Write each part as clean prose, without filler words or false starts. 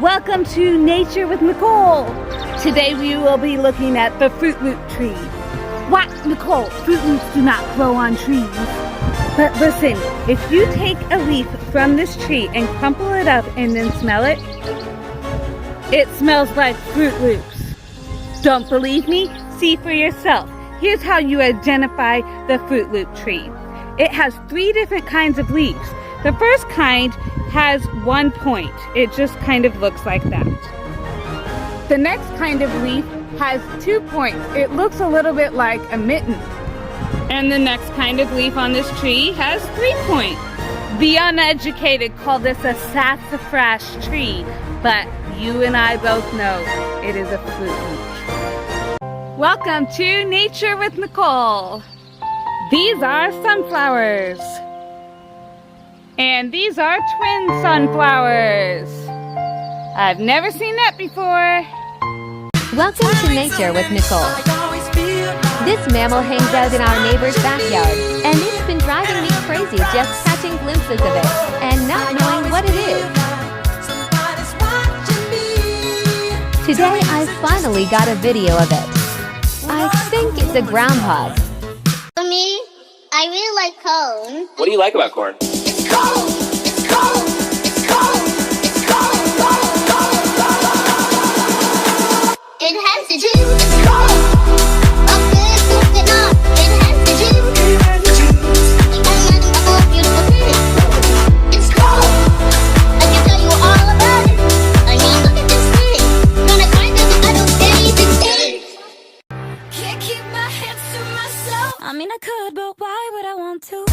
Welcome to Nature with Nicole. Today we will be looking at the Fruit Loop tree. What, Nicole? Fruit Loops do not grow on trees. But listen, if you take a leaf from this tree and crumple it up and then smell it, it smells like Fruit Loops. Don't believe me? See for yourself. Here's how you identify the Fruit Loop tree. It has 3 different kinds of leaves. The first kind has 1 point. It just kind of looks like that. The next kind of leaf has 2 points. It looks a little bit like a mitten. And the next kind of leaf on this tree has 3 points. The uneducated call this a sassafras tree, but you and I both know it is a fruit loop. Welcome to Nature with Nicole. These are sunflowers. And these are twin sunflowers. I've never seen that before. Welcome to Nature with Nicole. This mammal hangs out in our neighbor's backyard, and it's been driving me crazy just catching glimpses of it and not knowing what it is. Today I finally got a video of it. I think it's a groundhog. For me, I really like corn. What do you like about corn? It's cold! It's cold! It's cold! It's cold! Cold! Cold! Cold! It has to do. It's cold! Okay, cook it up. It has to do. And a beautiful thing. It's cold! I can tell you all about it. I mean, look at this thing. Gonna find it I don't anything. Can't keep my hands to myself. I mean, I could, but why would I want to?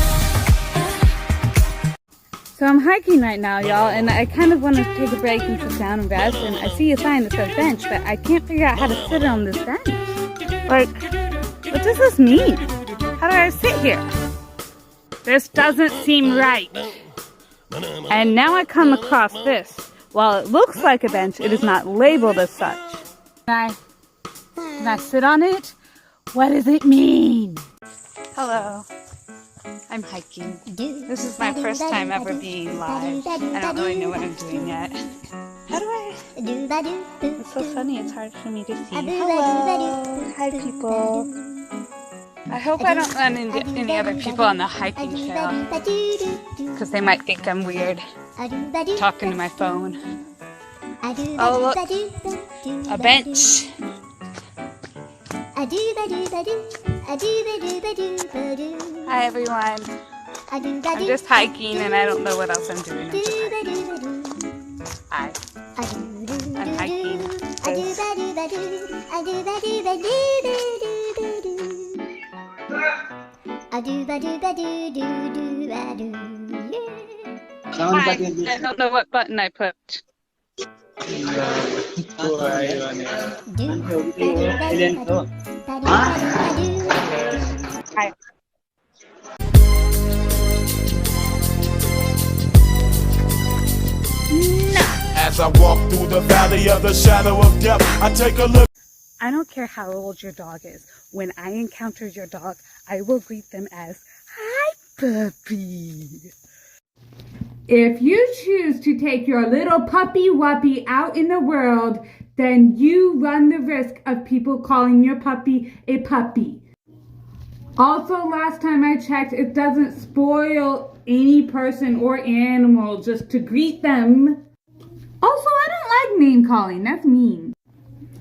So I'm hiking right now, y'all, and I kind of want to take a break and sit down and rest, and I see a sign that says bench, but I can't figure out how to sit on this bench. Like, what does this mean? How do I sit here? This doesn't seem right. And now I come across this. While it looks like a bench, it is not labeled as such. Can I sit on it? What does it mean? Hello. I'm hiking. This is my first time ever being live. I don't really know what I'm doing yet. How do I? It's so sunny, it's hard for me to see. Hello. Hi, people. I hope I don't run into any other people on the hiking trail, because they might think I'm weird talking to my phone. Oh, look. A bench. Hi everyone. I'm just hiking and I don't know what else I'm doing. I'm just hiking. Hi. I'm hiking. Hi. I don't know what button I put. Hi. As I walk through the valley of the shadow of death, I take a look. I don't care how old your dog is. When I encounter your dog, I will greet them as, "Hi, puppy." If you choose to take your little puppy wuppy out in the world, then you run the risk of people calling your puppy a puppy. Also, last time I checked, it doesn't spoil any person or animal just to greet them. Also, I don't like name calling. That's mean.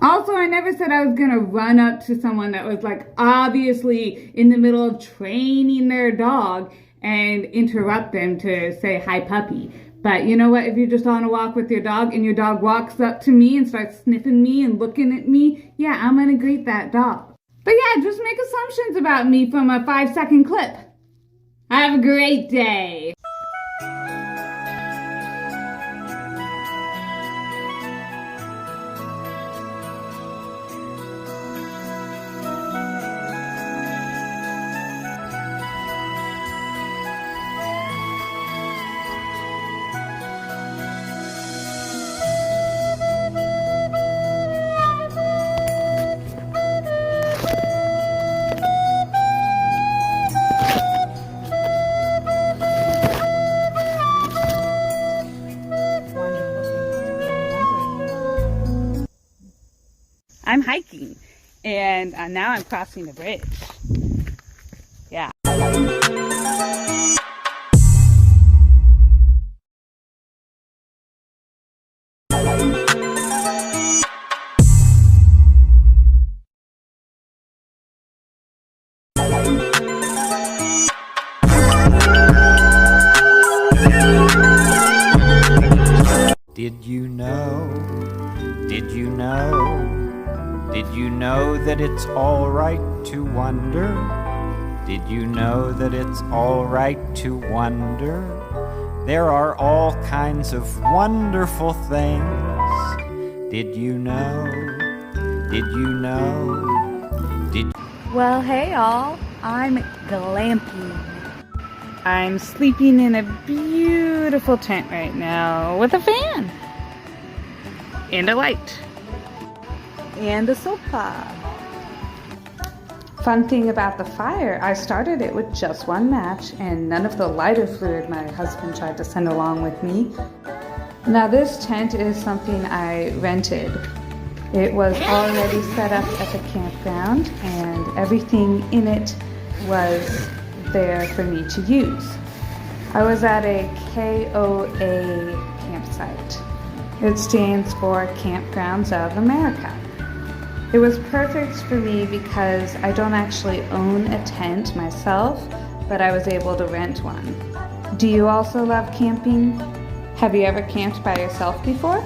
Also, I never said I was gonna run up to someone that was like obviously in the middle of training their dog and interrupt them to say hi puppy. But you know what, if you're just on a walk with your dog and your dog walks up to me and starts sniffing me and looking at me, yeah, I'm gonna greet that dog. But yeah, just make assumptions about me from a 5-second clip. Have a great day. I'm hiking, and now I'm crossing the bridge. Yeah. Did you know? Did you know? Did you know that it's all right to wonder? Did you know that it's all right to wonder? There are all kinds of wonderful things. Did you know? Did you know? Did Well, hey all, I'm glamping. I'm sleeping in a beautiful tent right now with a fan and a light and a sofa. Fun thing about the fire, I started it with just one match and none of the lighter fluid my husband tried to send along with me. Now this tent is something I rented. It was already set up at the campground and everything in it was there for me to use. I was at a KOA campsite. It stands for Campgrounds of America. It was perfect for me because I don't actually own a tent myself, but I was able to rent one. Do you also love camping? Have you ever camped by yourself before?